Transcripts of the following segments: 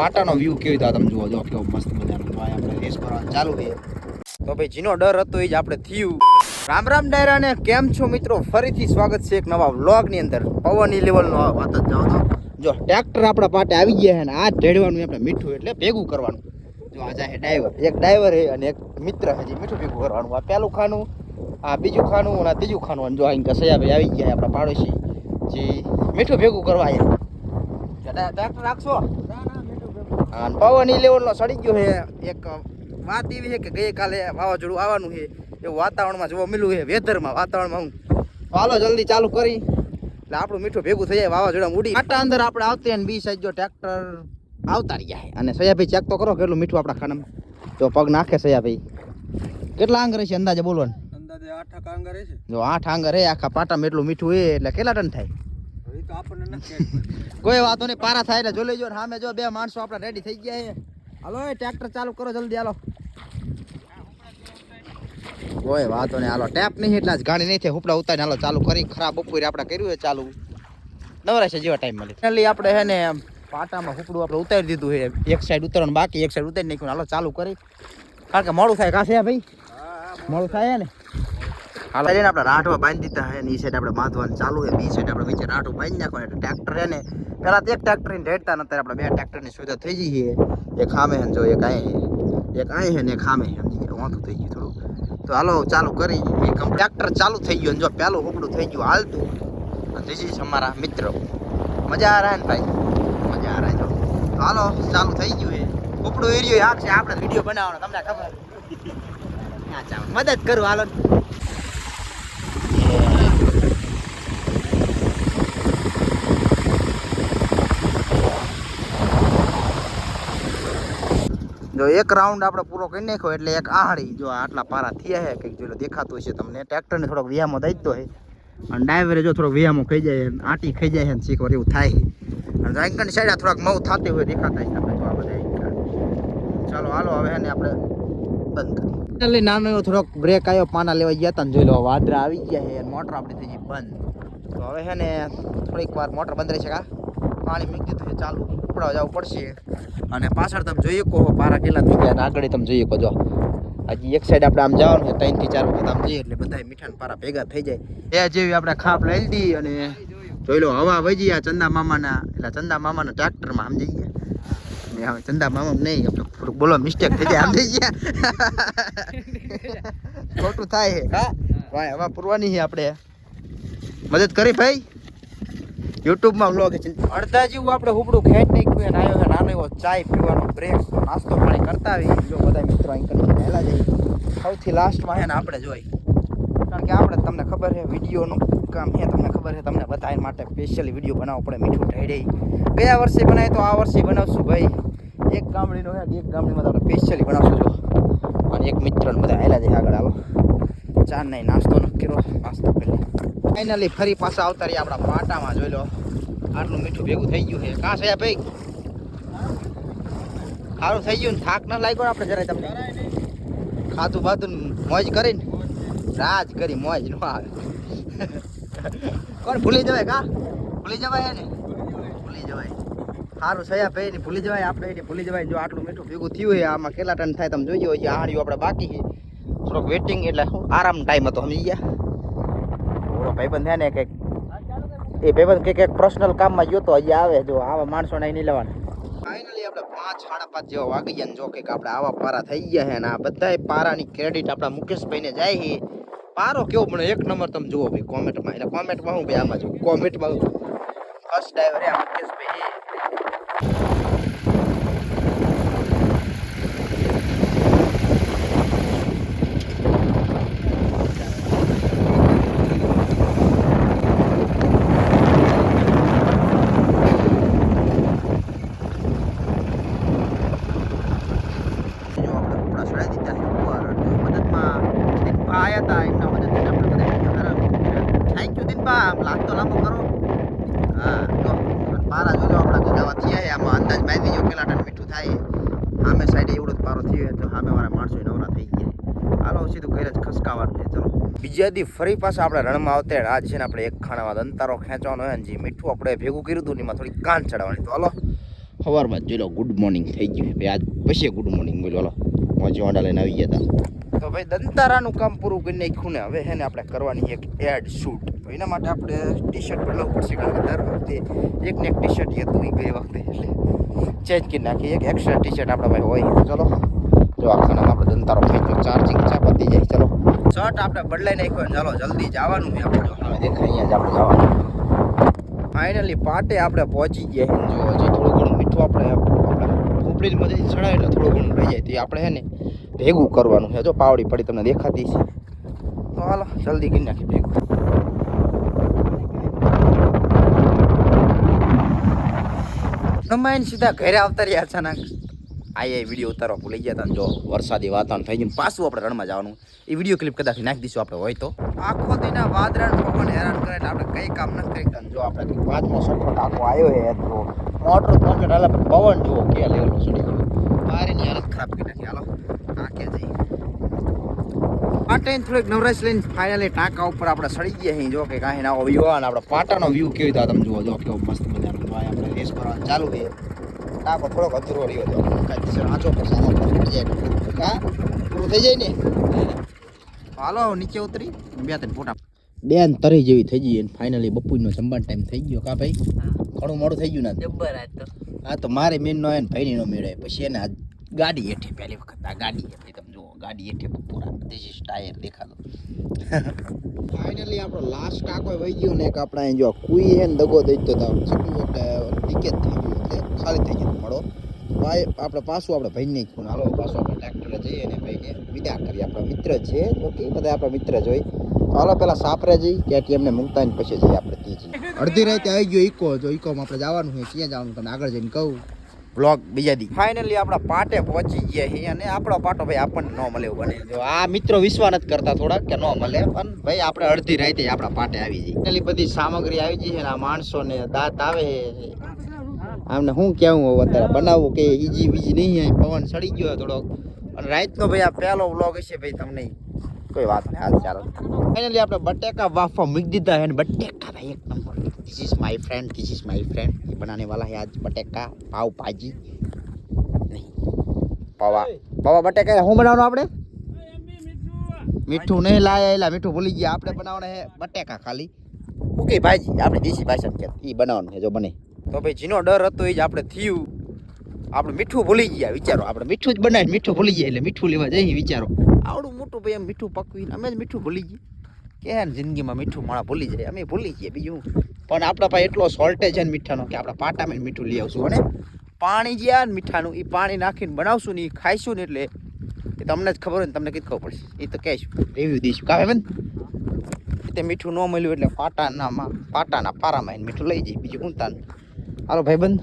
પાટાનો view કેવી રીતે તમે જુઓ જો કેવો મસ્ત મજાનો તો આપણે રેસ કરવાનું ચાલુ છે તો ભાઈ જેનો ડર હતો એ જ આપણે થયું રામ રામ ડાયરા ને કેમ છો મિત્રો ફરીથી સ્વાગત છે એક નવા વ્લોગ ની અંદર પવન લેવલનો વાત જ જાઓ તો જો ટ્રેક્ટર આપણા પાટે આવી ગયા છે ને આ ઢેડવાનું આપણે મીઠું એટલે ભેગું કરવાનું જો આ જાય ડ્રાઈવર એક ડ્રાઈવર છે અને એક મિત્ર છે જે મીઠું ભેગું કરવાનું આ પહેલું ખાનું આ બીજું ખાનું અને આ ત્રીજું ખાનું અને જો અહીં કસૈયાભાઈ આવી ગયા આપણા પાડોશી જે મીઠું ભેગું કરવા આવ્યા ટ્રેક્ટર રાખશો અને પવન લેવલનો સડી ગયો છે એક વાત એવી છે કે ગઈકાલે વાવાઝોડું આવવાનું છે એવું વાતાવરણમાં જોવા મળ્યું છે વેધરમાં વાતાવરણમાં હું હાલો જલ્દી ચાલુ કરી એટલે આપણું મીઠું ભેગું થઈ જાય વાવાઝોડામાં ઉડી આટા અંદર આપણે આવતી અને બી સાઈડ જો ટ્રેક્ટર આવતા રહ્યા અને સયાભાઈ ચેક તો કરો કેટલું મીઠું આપણા ખાનામાં જો પગ નાખે સયાભાઈ કેટલા આંગર છે અંદાજે બોલવાનું અંદાજે 8 આંગર છે જો 8 આંગર હે આખા પાટામાં એટલું મીઠું છે એટલે કેટલા ટન થાય એ તો આપણને નથી કોઈ વાતો નહીં પારા થાય એટલે જો લેજો સામે જો બે માણસો આપણા રેડી થઈ ગયા છે હાલો એ ટ્રેક્ટર ચાલુ કરો જલ્દી હાલો કોઈ વાતો નહીં હાલો ટેપ નહીં એટલા જ ગાડી નહીં થાય હુપડા ઉતારીને હાલો ચાલુ કરી ખરાબ બપોરે આપણે કર્યું છે ચાલુ નવરા છે જેવા ટાઈમ મળી એટલે આપણે હે ને પાટામાં હુપડું આપણે ઉતારી દીધું છે એક સાઈડ ઉતારવાનું બાકી એક સાઈડ ઉતારી નાખ્યું હાલો ચાલુ કરી કારણ કે મોડું થાય કાશે ભાઈ મોડું થાય ને હાલ આપણે રાઠવા બાંધી દીધા છે ને એ સાઈડ આપણે બાંધવાનું ચાલુ છે બી સાઈડ આપણે વચ્ચે રાઠું બાંધી નાખવાનું એટલે ટ્રેક્ટર છે ને પહેલાં તો એક ટ્રેક્ટરની રેડતા નતા આપણે બે ટ્રેક્ટરની સુવિધા થઈ ગઈ છે એક ખામે છે જો એક અહીં છે એક અહીં છે ને એક ખામે છે સમજી ગયા વાંધું થઈ ગયું થોડું તો હાલો ચાલુ કરી એક ટ્રેક્ટર ચાલુ થઈ ગયું જો પહેલું હુકડું થઈ ગયું હાલતું ધીસ ઇઝ અમારા મિત્ર મજા આ રહ્યા ને ભાઈ મજા આ રહ્યા જો તો હાલો ચાલુ થઈ ગયું છે હુકડું એરિયો આગ છે આપણે વિડીયો બનાવવાનો તમને ખબર ના ચાલો મદદ કરું હાલો જો એક રાઉન્ડ આપણે પૂરો કરી નાખ્યો એટલે એક આહડી જો આટલા પારા થયા છે કંઈક જો દેખાતું હશે તમને ટ્રેક્ટરને થોડોક વ્યામો દઈ દો છે અને ડ્રાઈવરે જો થોડોક વ્યામો ખાઈ જાય આટી ખાઈ જાય છે ને શીખવાર એવું થાય અને રાંકણની સાઈડ થોડાક મઉ થતી હોય દેખાતા છે આપણે જો આ બધા ચાલો હાલો હવે એને આપણે બંધ કરીએ એટલે નાનો એવો થોડોક બ્રેક આવ્યો પાના લેવા ગયા હતા ને જોઈ લો વાદરા આવી ગયા છે અને મોટર આપણી થઈ ગઈ બંધ તો હવે છે ને થોડીક વાર મોટર બંધ રહી છે કા પાણી મૂકી દીધું છે ચાલુ ઉપડા જવું પડશે અને પાછળ તમે જોઈએ કહો પારા કેટલા થઈ ગયા અને આગળ તમે જોઈએ કહો જો હજી એક સાઈડ આપણે આમ જવાનું છે 3 થી 4 વખત આમ જઈએ એટલે બધા મીઠાના પારા ભેગા થઈ જાય એ જેવી આપણે ખાપ લઈ લીધી અને જોઈ લો હવા વજી આ ચંદા મામાના એટલે ચંદા મામાના ટ્રેક્ટરમાં આમ જઈએ ને હવે ચંદા મામા નહીં આપણે થોડુંક બોલો મિસ્ટેક થઈ જાય આમ થઈ ગયા ખોટું થાય છે હા ભાઈ હવા પૂરવાની છે આપણે મદદ કરી ભાઈ યુટ્યુબમાં વ્લોગ છે અડધા જેવું આપણે હુબડું ખેંચ નાખ્યું અને આવ્યો નાનો એવો ચાય પીવાનો બ્રેક નાસ્તો પાણી કરતા આવી જો બધા મિત્રો અહીં કરી પહેલા જઈએ સૌથી લાસ્ટમાં છે ને આપણે જોઈ કારણ કે આપણે તમને ખબર છે વિડીયોનું કામ છે તમને ખબર છે તમને બધાને માટે સ્પેશિયલી વિડીયો બનાવવો પડે મીઠું ઢેડે ગયા વર્ષે બનાવી તો આ વર્ષે બનાવશું ભાઈ એક ગામડીનો છે એક ગામડીમાં આપણે સ્પેશિયલી બનાવશું જો અને એક મિત્રને બધા હેલા જાય આગળ હાલો ચાર નહીં નાસ્તો ન કર્યો નાસ્તો કરી ફાઇનલી ફરી પાછા આવતા રહ્યા આપણા પાટામાં જોઈ લો આટલું મીઠું ભેગું થઈ ગયું છે કાં છે ભાઈ સારું થઈ ગયું ને થાક ન લાગ્યો આપણે જરાય તમને ખાધું બાધું મોજ કરીને રાજ કરી મોજ ન આવે કોણ ભૂલી જવાય કા ભૂલી જવાય ને ભૂલી જવાય સારું સયા ભાઈ ને ભૂલી જવાય આપણે એને ભૂલી જવાય જો આટલું મીઠું ભેગું થયું હોય આમાં કેટલા ટન થાય તમે જોઈ હોય આહાડીઓ આપણે બાકી છે થોડોક વેટિંગ એટલે આરામ ટાઈમ હતો સમજી ગયા ભાઈબંધ છે ને કંઈક એ ભાઈબંધ કંઈક પર્સનલ કામમાં ગયો તો હજી આવે જો આવા માણસોને નહીં લેવાના ફાઇનલી આપણે 5 સાડા 5 જેવા વાગી ગયા ને જો કંઈક આપણે આવા પારા થઈ ગયા છે ને આ બધાય પારાની ક્રેડિટ આપણા મુકેશભાઈને જાય છે પારો કેવો પણ એક નંબર તમે જુઓ ભાઈ કોમેન્ટમાં એટલે કોમેન્ટમાં હું ભાઈ આમાં જો કોમેન્ટમાં ફર્સ્ટ ડ્રાઈવર આ મુકેશભાઈ લાગતો લાંબો કરો હા જો પારા જોજો આપણા ગગાવા થયા આમાં અંદાજ બાંધી જો કેટલા ટન મીઠું થાય સામે સાઈડે એવડો જ પારો થયો તો સામે વાળા માણસો નવરા થઈ ગયા હાલો સીધું ઘરે જ ખસકાવાનું છે ચલો બીજા દી ફરી પાછા આપણે રણમાં આવતે આજ છે ને આપણે એક ખાણામાં અંતારો ખેંચવાનો હોય ને જે મીઠું આપણે ભેગું કર્યું હતું ને એમાં થોડી કાન ચડાવવાની તો હાલો સવારમાં જોઈ લો ગુડ મોર્નિંગ થઈ ગયું ભાઈ. આજ પછી ગુડ મોર્નિંગ બોલો લો મોજી વાંડા લઈને આવી ગયા હતા. તો ભાઈ દંતારાનું કામ પૂરું કરી નાખ્યું ને હવે હે ને આપણે કરવાની એક એડ શૂટ. એના માટે આપણે ટી શર્ટ બદલાવવું પડશે કારણ કે દર વખતે એક ને એક ટી શર્ટ હતું ગઈ વખતે એટલે ચેન્જ કરી નાખી. એક એક્સ્ટ્રા ટી શર્ટ આપણા ભાઈ હોય તો ચલો જો આ ખાનામાં આપણે દંતારો થઈ ગયો ચાર્જિંગ ચા પતી જાય. ચલો શર્ટ આપણે બદલાઈ નાખ્યો ચાલો જલ્દી જવાનું છે આપણે. જો હવે દેખાય અહીંયા જ આપણે જવાનું. ફાઇનલી પાટે આપણે પહોંચી ગયા. જો હજી થોડું ઘણું મીઠું આપણે ખોપડીમાં જઈને ચડાય એટલે થોડું ઘણું રહી જાય તો આપણે હે ને ભેગું કરવાનું છે. જો પાવડી પડી તમને દેખાતી છે તો હાલો જલ્દી કરી નાખી ભેગું. નમાઈને સીધા ઘરે આવતા રહ્યા અચાનક. આ વિડીયો ઉતારવા ભૂલી ગયા હતા. જો વરસાદી વાતાવરણ થઈ ગયું પાછું આપણે રણમાં જવાનું. એ વિડીયો ક્લિપ કદાચ નાખી દઈશું આપણે હોય તો. આખો દિના વાદળાને પવન હેરાન કરે ને આપણે કઈ કામ ન કરી. જો આપણે કંઈક 5મો 6મો ટાંકો આવ્યો છે તો મોટર કમ્પ્લીટ હાલે પવન જુઓ કે લેવલનો ચડી ગયો. બારીની હાલત ખરાબ કરી નાખી. હાલો ટાંકે જઈએ. પાટે થોડીક નવરાશ લઈને ફાઇનલી ટાંકા ઉપર આપણે સડી ગયા છીએ. જો કે કાંઈ ના વ્યૂ અને આપણે પાટાનો વ્યૂ કેવી રીતે તમે જુઓ. જો કેવો મસ્ત મજાનો જો આપણે રેસ કરવાનું ચાલુ છે. ટાંકો થોડોક અધૂરો રહ્યો હતો કાંઈ આંચો પર સામો પડી જાય કા પૂરું થઈ જાય ને. હાલો નીચે ઉતરી 2-3 ફોટા બેન તરી જેવી થઈ ગઈ. ફાઇનલી બપોરનો જમવાનો ટાઈમ થઈ ગયો કા ભાઈ. ઘણું મોડું થઈ ગયું ને જબ્બર આજ તો. હા તો મારે મેન નો એને ભાઈની નો મેળે પછી એને ગાડી હેઠે પહેલી વખત આ ગાડી હેઠે તમે જુઓ ગાડી હેઠે બપોરા દેશી ટાયર દેખાતો. ફાઇનલી આપણો લાસ્ટ ટાંકો વહી ગયો ને એક આપણે જો કુઈ હે ને દગો દઈ તો ટિકેટ થઈ ગયું એટલે ખાલી થઈ ગયું મળો ભાઈ. આપણે પાછું આપણે ભાઈને નાખ્યું. હાલો પાછું આપણે ટ્રેક્ટરે જઈએ ને ભાઈને વિદા કરીએ. આપણા મિત્ર છે ઓકે બધા આપણા મિત્ર જ હોય. હાલો પેલા સાપરે જઈ ક્યાંથી એમને મૂકતા ને પછી જઈએ આપણે ત્યાં જઈએ. અડધી રાતે આવી ગયો ઇકો. જો ઇકોમાં આપણે જવાનું છે ક્યાં જવાનું તમને આગળ જઈને કહું બ્લોગ બીજા દી. ફાઇનલી આપણા પાટે પહોંચી ગયા છીએ અને આપણો પાટો ભાઈ આપણને ન મળે એવું બને. જો આ મિત્રો વિશ્વાસ નથી કરતા થોડાક કે ન મળે પણ ભાઈ આપણે અડધી રાતે આપણા પાટે આવી જઈએ. એટલી બધી સામગ્રી આવી જઈ છે ને આ માણસોને દાંત આવે આમને શું કેવું અત્યારે બનાવવું કે ઈજી બીજી નહીં. પવન સડી ગયો થોડોક અને રાતનો ભાઈ આ પહેલો વ્લોગ હશે ભાઈ તમને કોઈ વાત નહીં. હાલ ચાલો ફાઇનલી આપણે બટેકા વાફવા મૂકી દીધા है બટેકા ભાઈ એક number. This is my friend this is my friend ये बनाने वाला है आज बटेका पाव भाजी नहीं पावा पावा बटेका શું બનાવવાનું આપણે મીઠું નહીં લાયા એલા મીઠું ભૂલી ગયા. આપણે બનાવવાના છે બટેકા ખાલી ઓકે ભાજી આપણે દેશી ભાષામાં કે એ બનાવવાનું છે. જો બને તો ભાઈ જેનો ડર હતો એ જ આપણે થયું. આપણે મીઠું ભૂલી ગયા વિચારો. આપણે મીઠું જ બનાવીને મીઠું ભૂલી ગયા એટલે મીઠું લેવા જઈએ વિચારો. આવડું મોટું ભાઈ એમ મીઠું પકવીને અમે જ મીઠું ભૂલી ગયા. કે જિંદગીમાં મીઠું માણા ભૂલી જાય અમે ભૂલી ગયા બીજું. પણ આપણા પાસે એટલો સોલ્ટેજ છે ને મીઠાનો કે આપણા પાટામાં મીઠું લઈ આવશું. અને પાણી જે આ મીઠાનું એ પાણી નાખીને બનાવશું ને એ ખાઈશું ને એટલે એ તમને જ ખબર હોય ને તમને કઈ ખબર પડશે એ તો કહીશું રિવ્યુ દઈશું કાવે બેન. તે મીઠું ન મળ્યું એટલે પાટાના પારામાં એને મીઠું લઈ જાય બીજું ઊંતાનું. હાલો ભાઈબંધ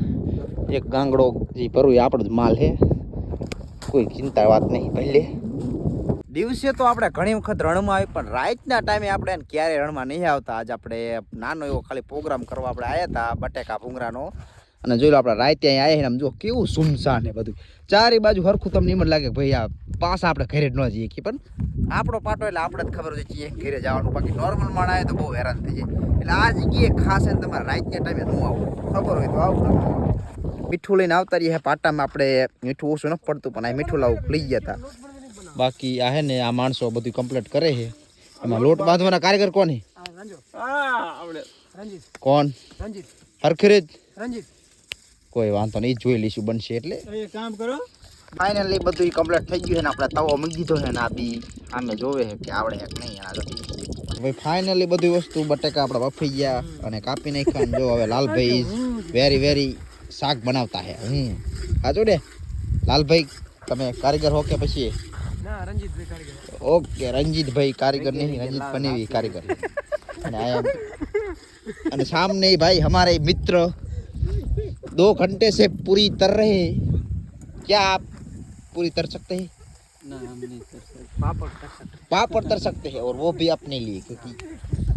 એક ગાંગડો જે ભરવું એ આપણો જ માલ છે કોઈ ચિંતા વાત નહીં. પહેલે દિવસે તો આપણે ઘણી વખત રણમાં આવી પણ રાતના ટાઈમે આપણે ક્યારેય રણમાં નહીં આવતા. આજ આપણે નાનો એવો ખાલી પ્રોગ્રામ કરવા આપણે આવ્યા હતા બટેકા ભૂંગરાનો. અને જોઈ લો આપણે રાતે અહીં આવ્યા આમ જો કેવું સુમસાન ને બધું ચારે બાજુ હરખું. તમને એમ જ લાગે ભાઈ આ પાછા આપણે ઘરે જ ન જઈએ કે પણ આપણો પાટો એટલે આપણે જ ખબર હોય છે ઘરે જવાનું. બાકી નોર્મલ માણ આવે તો બહુ હેરાન થઈ જાય. એટલે આ જગ્યાએ ખાસ ને તમારે રાતના ટાઈમે ન આવું ખબર હોય તો આવું. મીઠું લઈને આવતા રહીએ પાટામાં આપણે મીઠું ઓછું ન પડતું પણ આ મીઠું લાવું લઈ ગયા હતા. બાકી આ હે ને આ માણસો બધું કમ્પ્લીટ કરે છે. એમાં લોટ બાંધવાના કારીગર કોણ કોણ હરખરેજ કોઈ વાંધો નહીં જોઈ લઈશું બનશે એટલે કામ કરો. ફાઇનલી બધું કમ્પ્લીટ થઈ ગયું છે ને આપણે તવો મૂકી દીધો છે ને આ બી આમે જોવે છે કે આવડે કે નહીં એના ભાઈ. ફાઇનલી બધી વસ્તુ બટેકા આપણે બફાઈ ગયા અને કાપી નાખ્યા. જો હવે લાલભાઈ વેરી વેરી શાક બનાવતા છે. હા જો ને લાલભાઈ તમે કારીગર હો કે પછી ओके रंजीत भाई कारीगर नहीं रंजीत पनेवी कारीगर અને सामने भाई हमारे मित्र 2 घंटे से पूरी तर रहे हैं. क्या आप पूरी तर सकते हैं? ना हम नहीं तर सकते. पापड़ तर सकते हैं और वो भी अपने लिए क्योंकि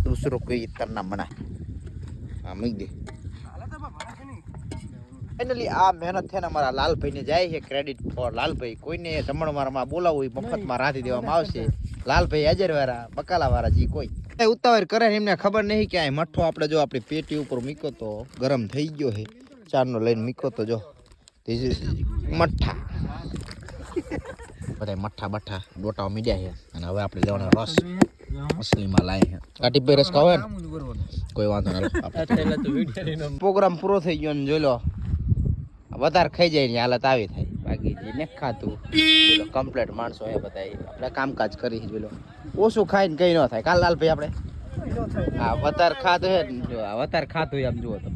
दूसरों को ये तरना मना है. हाँ मुझ दे फाइनली आ मेहनत है हमारा लालभाई ने जाए है क्रेडिट फॉर लालभाई. कोઈને જમણવારમાં બોલાવું મફતમાં રાંધી દેવામાં આવશે. લાલભાઈ હાજરવાળા બકાલાવાળા જી કોઈ ઉતાવળ કરે એમને ખબર નહીં કે આ મઠ્ઠો આપણે જો આપણી પેટી ઉપર મૂક્યો તો ગરમ થઈ ગયો છે. ચારનો લઈને મૂક્યો તો જો ધીસ ઇઝ મઠ્ઠા. બધા મઠ્ઠા બઠ્ઠા ડોટાઓ મીડ્યા છે અને હવે આપણે લેવાનો રસ અસલીમાં લાય છે. કાટી પે રસ ખાવે ને કોઈ વાંધો ના. પ્રોગ્રામ પૂરો થઈ ગયો ને જોઈ લો વધારે ખાઈ જાય ને હાલત આવી થાય. બાકી જે ને ખાતું જોઈ લો કમ્પ્લીટ માણસો હે બધા આપણે કામકાજ કરી જોઈ લો. ઓછું ખાઈને કઈ ન થાય. કાલ લાલભાઈ આપણે હા વધારે ખાતું હે ને જો વધારે ખાતું આમ જુઓ તમે